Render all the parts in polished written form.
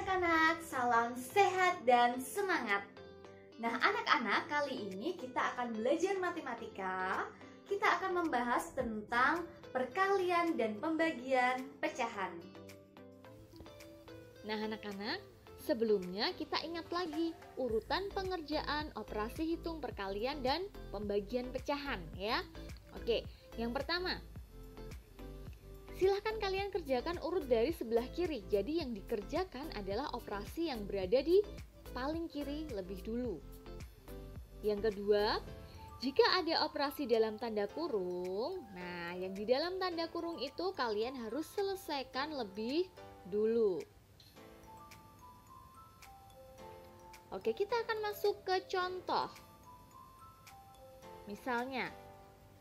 anak-anak, salam sehat dan semangat. Nah anak-anak, kali ini kita akan belajar matematika. Kita akan membahas tentang perkalian dan pembagian pecahan. Nah anak-anak, sebelumnya kita ingat lagi urutan pengerjaan operasi hitung perkalian dan pembagian pecahan ya. Oke, yang pertama, silahkan kalian kerjakan urut dari sebelah kiri. Jadi yang dikerjakan adalah operasi yang berada di paling kiri lebih dulu. Yang kedua, jika ada operasi dalam tanda kurung, nah yang di dalam tanda kurung itu kalian harus selesaikan lebih dulu. Oke, kita akan masuk ke contoh. Misalnya,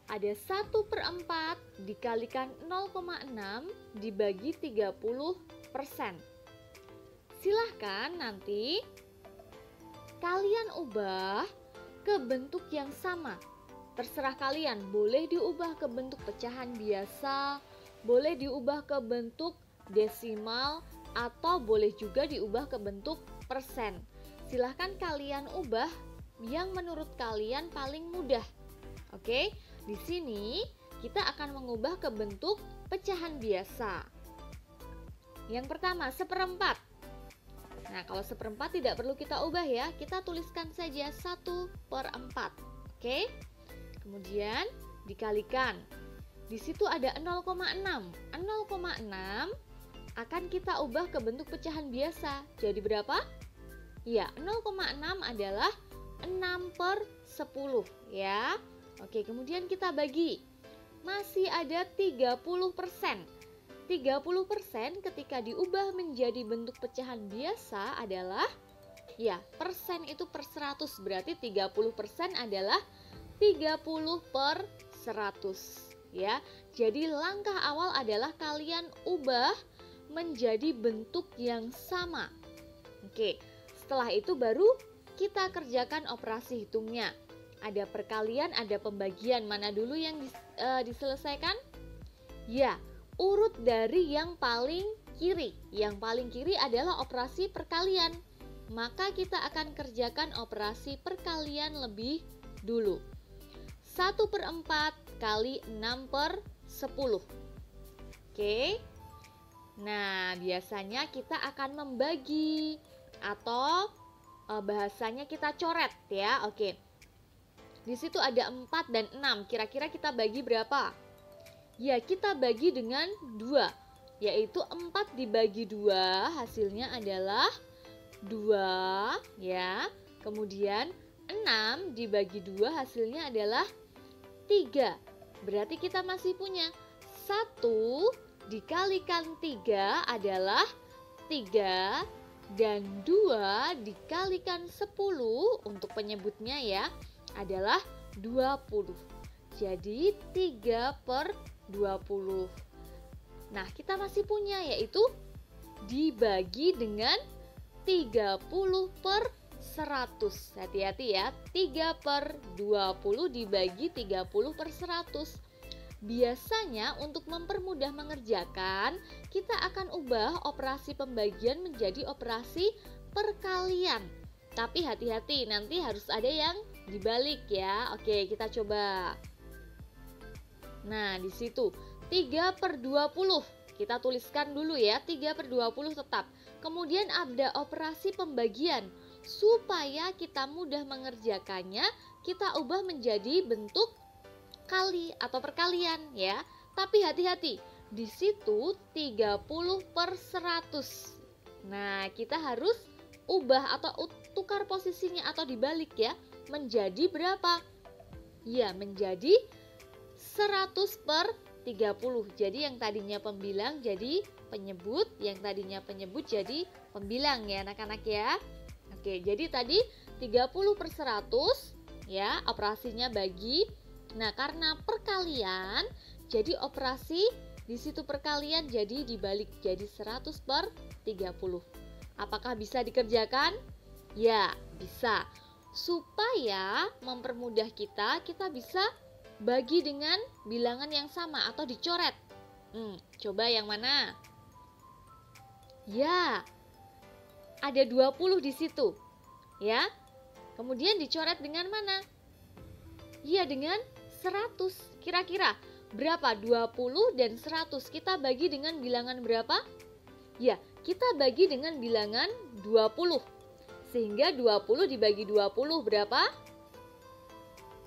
ada 1/4 dikalikan 0,6 dibagi 30%. Silahkan nanti kalian ubah ke bentuk yang sama. Terserah kalian, boleh diubah ke bentuk pecahan biasa, boleh diubah ke bentuk desimal, atau boleh juga diubah ke bentuk persen. Silahkan kalian ubah yang menurut kalian paling mudah. Oke, di sini kita akan mengubah ke bentuk pecahan biasa. Yang pertama, 1/4. Nah, kalau 1/4 tidak perlu kita ubah ya, kita tuliskan saja 1/4. Oke. Kemudian dikalikan. Di situ ada 0,6. 0,6 akan kita ubah ke bentuk pecahan biasa. Jadi berapa? Ya, 0,6 adalah 6/10 ya. Oke, kemudian kita bagi. Masih ada 30%. 30% ketika diubah menjadi bentuk pecahan biasa adalah, ya, persen itu per 100, berarti 30% adalah 30/100 ya. Jadi langkah awal adalah kalian ubah menjadi bentuk yang sama. Oke, setelah itu baru kita kerjakan operasi hitungnya. Ada perkalian, ada pembagian. Mana dulu yang diselesaikan? Ya, urut dari yang paling kiri. Yang paling kiri adalah operasi perkalian. Maka kita akan kerjakan operasi perkalian lebih dulu. 1/4 kali 6/10. Oke. Nah, biasanya kita akan membagi atau bahasanya kita coret ya. Oke. Di situ ada 4 dan 6. Kira-kira kita bagi berapa? Ya, kita bagi dengan 2, yaitu 4 dibagi 2 hasilnya adalah 2 ya. Kemudian 6 dibagi 2 hasilnya adalah 3. Berarti kita masih punya 1 dikalikan 3 adalah 3 dan 2 dikalikan 10 untuk penyebutnya ya adalah 20. Jadi 3/20. Nah, kita masih punya yaitu dibagi dengan 30/100. Hati-hati ya, 3/20 dibagi 30/100. Biasanya untuk mempermudah mengerjakan, kita akan ubah operasi pembagian menjadi operasi perkalian. Tapi hati-hati, nanti harus ada yang dibalik ya. Oke, kita coba. Nah, di situ 3/20. Kita tuliskan dulu ya, 3/20 tetap. Kemudian ada operasi pembagian. Supaya kita mudah mengerjakannya, kita ubah menjadi bentuk kali atau perkalian ya. Tapi hati-hati, di situ 30/100. Nah, kita harus ubah atau tukar posisinya atau dibalik ya. Menjadi berapa? Ya, menjadi 100/30. Jadi yang tadinya pembilang jadi penyebut, yang tadinya penyebut jadi pembilang ya anak-anak ya. Oke, jadi tadi 30/100 ya, operasinya bagi. Nah, karena perkalian, jadi operasi di situ perkalian jadi dibalik jadi 100/30. Apakah bisa dikerjakan? Ya, bisa. Supaya mempermudah kita bisa bagi dengan bilangan yang sama atau dicoret. Coba yang mana? Ya, ada 20 di situ. Ya. Kemudian dicoret dengan mana? Ya, dengan 100. Kira-kira berapa 20 dan 100? Kita bagi dengan bilangan berapa? Ya, kita bagi dengan bilangan 20. Sehingga 20 dibagi 20 berapa?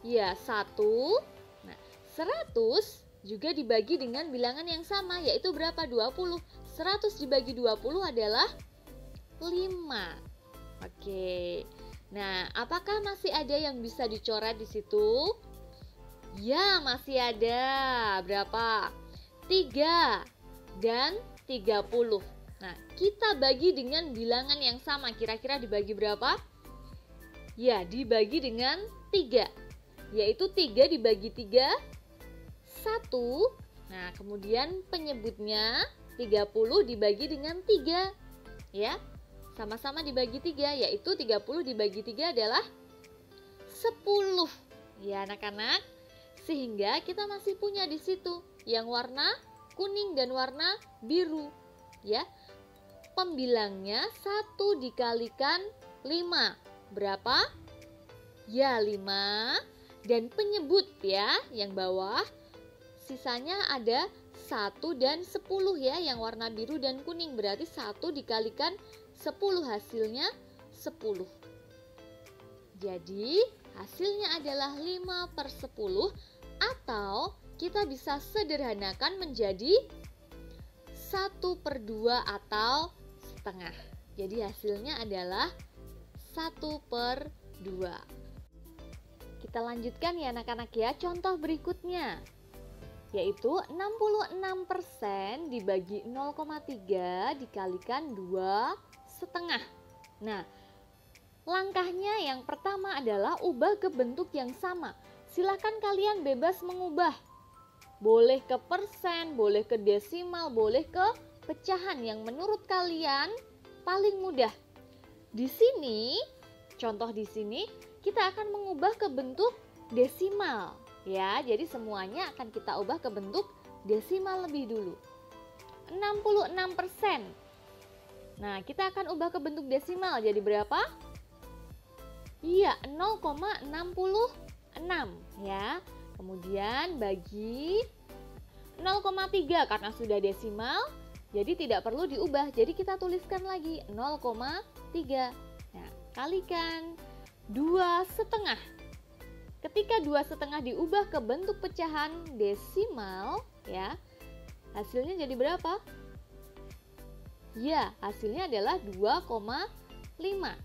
Ya, 1. Nah, 100 juga dibagi dengan bilangan yang sama, yaitu berapa? 20. 100 dibagi 20 adalah 5. Oke. Nah, apakah masih ada yang bisa dicoret di situ? Ya, masih ada. Berapa? 3 dan 30. Nah, kita bagi dengan bilangan yang sama. Kira-kira dibagi berapa? Ya, dibagi dengan 3. Yaitu 3 dibagi 3, 1. Nah, kemudian penyebutnya 30 dibagi dengan 3. Ya, sama-sama dibagi 3, yaitu 30 dibagi 3 adalah 10. Ya, anak-anak. Sehingga kita masih punya di situ yang warna kuning dan warna biru. Ya. Pembilangnya 1 dikalikan 5. Berapa? Ya, 5. Dan penyebut ya, yang bawah sisanya ada 1 dan 10 ya, yang warna biru dan kuning. Berarti 1 dikalikan 10, hasilnya 10. Jadi hasilnya adalah 5/10, atau kita bisa sederhanakan menjadi 1/2 atau setengah. Jadi hasilnya adalah 1/2. Kita lanjutkan ya anak-anak ya, contoh berikutnya. Yaitu 66% dibagi 0,3 dikalikan 2,5. Nah, langkahnya yang pertama adalah ubah ke bentuk yang sama. Silakan kalian bebas mengubah. Boleh ke persen, boleh ke desimal, boleh ke pecahan yang menurut kalian paling mudah. Di sini, contoh di sini, kita akan mengubah ke bentuk desimal. Ya, jadi semuanya akan kita ubah ke bentuk desimal lebih dulu. 66%. Nah, kita akan ubah ke bentuk desimal jadi berapa? Iya, 0,66 ya. Kemudian bagi 0,3 karena sudah desimal, jadi tidak perlu diubah. Jadi kita tuliskan lagi 0,3. Nah, kalikan 2,5. Ketika 2,5 diubah ke bentuk pecahan desimal, ya, hasilnya jadi berapa? Ya, hasilnya adalah 2,5.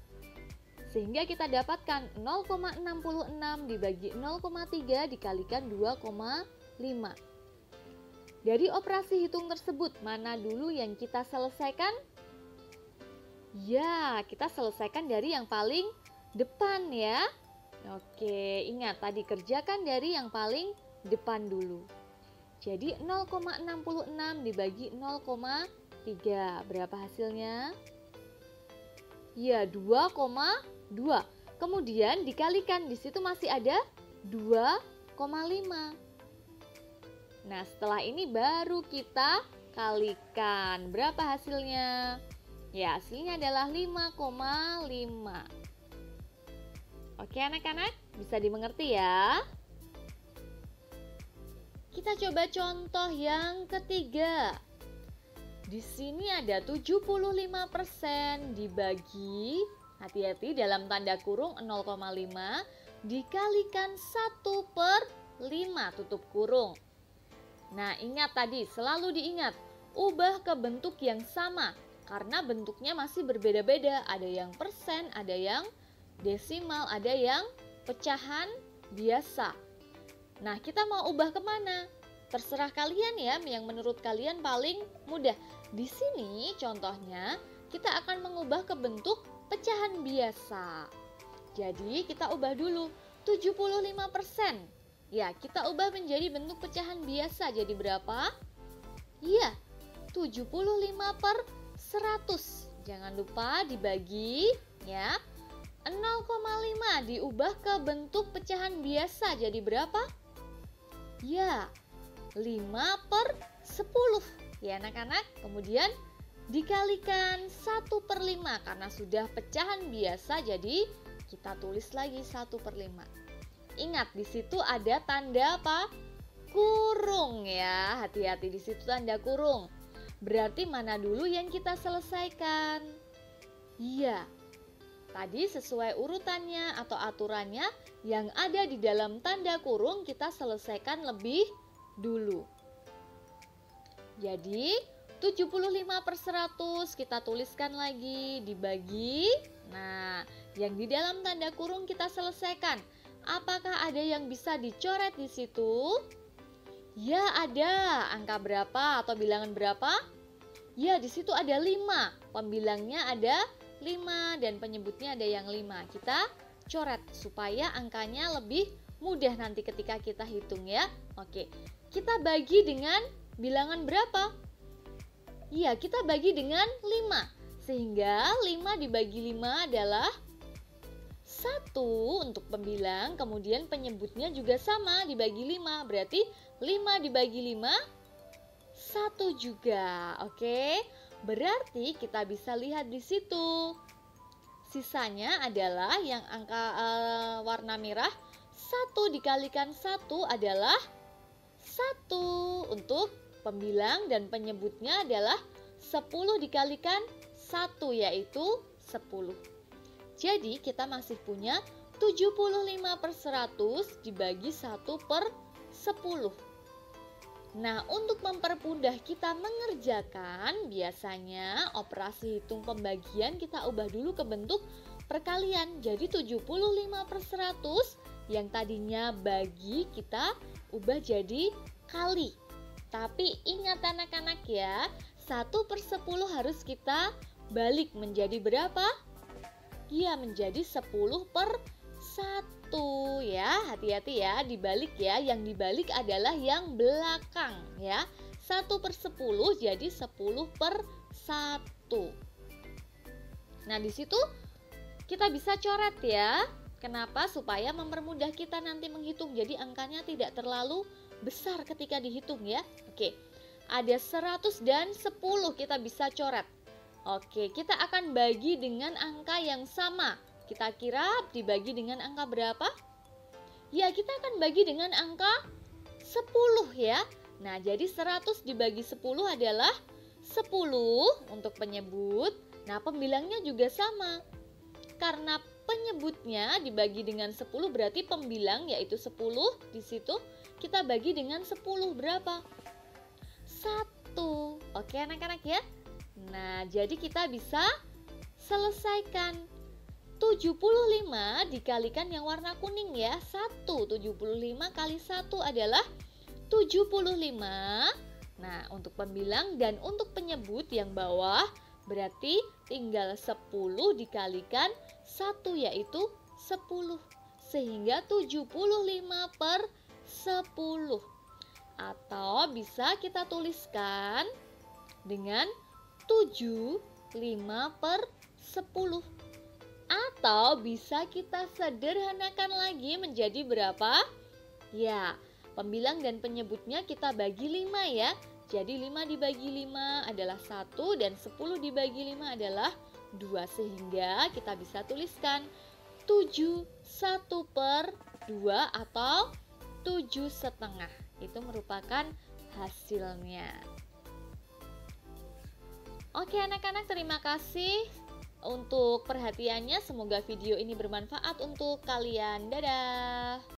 Sehingga kita dapatkan 0,66 dibagi 0,3 dikalikan 2,5. Dari operasi hitung tersebut, mana dulu yang kita selesaikan? Ya, kita selesaikan dari yang paling depan ya. Oke, ingat tadi kerjakan dari yang paling depan dulu. Jadi 0,66 dibagi 0,3. Berapa hasilnya? Ya, 2,2. Kemudian dikalikan, di situ masih ada 2,5. Nah, setelah ini baru kita kalikan. Berapa hasilnya? Ya, hasilnya adalah 5,5. Oke anak-anak, bisa dimengerti ya? Kita coba contoh yang ketiga. Di sini ada 75% dibagi, hati-hati dalam tanda kurung 0,5 dikalikan 1/5 tutup kurung. Nah, ingat tadi, selalu diingat, ubah ke bentuk yang sama karena bentuknya masih berbeda-beda. Ada yang persen, ada yang desimal, ada yang pecahan biasa. Nah, kita mau ubah kemana? Terserah kalian ya, yang menurut kalian paling mudah. Di sini contohnya, kita akan mengubah ke bentuk pecahan biasa. Jadi, kita ubah dulu 75%. Ya, kita ubah menjadi bentuk pecahan biasa. Jadi berapa? Iya, 75/100. Jangan lupa dibagi ya. 0,5 diubah ke bentuk pecahan biasa. Jadi berapa? Ya, 5/10. Ya anak-anak, kemudian dikalikan 1/5 5 karena sudah pecahan biasa, jadi kita tulis lagi 1/5. Ingat, di situ ada tanda apa? Kurung ya. Hati-hati, di situ tanda kurung. Berarti mana dulu yang kita selesaikan? Iya, tadi sesuai urutannya atau aturannya yang ada di dalam tanda kurung kita selesaikan lebih dulu. Jadi 75/100 kita tuliskan lagi dibagi. Nah, yang di dalam tanda kurung kita selesaikan. Apakah ada yang bisa dicoret di situ? Ya, ada. Angka berapa atau bilangan berapa? Ya, di situ ada 5. Pembilangnya ada 5 dan penyebutnya ada yang 5. Kita coret supaya angkanya lebih mudah nanti ketika kita hitung ya. Oke, kita bagi dengan bilangan berapa? Ya, kita bagi dengan 5. Sehingga 5 dibagi 5 adalah 1 untuk pembilang, kemudian penyebutnya juga sama dibagi 5. Berarti 5 dibagi 5, 1 juga. Oke, berarti kita bisa lihat di situ. Sisanya adalah yang angka warna merah, 1 dikalikan 1 adalah 1 untuk pembilang dan penyebutnya adalah 10 dikalikan 1 yaitu 10. Jadi kita masih punya 75/100 dibagi 1/10. Nah, untuk mempermudah kita mengerjakan, biasanya operasi hitung pembagian kita ubah dulu ke bentuk perkalian. Jadi 75/100 yang tadinya bagi kita ubah jadi kali. Tapi ingat anak-anak ya, 1/10 harus kita balik menjadi berapa? Ya, menjadi 10/1 ya. Hati-hati ya, dibalik ya. Yang dibalik adalah yang belakang ya. 1/10 jadi 10/1. Nah, di situ kita bisa coret ya. Kenapa? Supaya mempermudah kita nanti menghitung. Jadi angkanya tidak terlalu besar ketika dihitung ya. Oke. Ada 100 dan 10 kita bisa coret. Oke, kita akan bagi dengan angka yang sama. Kita kira dibagi dengan angka berapa? Ya, kita akan bagi dengan angka 10 ya. Nah, jadi 100 dibagi 10 adalah 10 untuk penyebut. Nah, pembilangnya juga sama. Karena penyebutnya dibagi dengan 10 berarti pembilang yaitu 10 di situ kita bagi dengan 10 berapa? 1. Oke anak-anak ya. Nah, jadi kita bisa selesaikan 75 dikalikan yang warna kuning ya. 75 kali 1 adalah 75. Nah, untuk pembilang dan untuk penyebut yang bawah berarti tinggal 10 dikalikan 1 yaitu 10. Sehingga 75/10. Atau bisa kita tuliskan dengan 75/10. Atau bisa kita sederhanakan lagi menjadi berapa? Ya, pembilang dan penyebutnya kita bagi 5 ya. Jadi 5 dibagi 5 adalah 1 dan 10 dibagi 5 adalah 2. Sehingga kita bisa tuliskan 1/2 atau 7,5. Itu merupakan hasilnya. Oke anak-anak, terima kasih untuk perhatiannya. Semoga video ini bermanfaat untuk kalian. Dadah.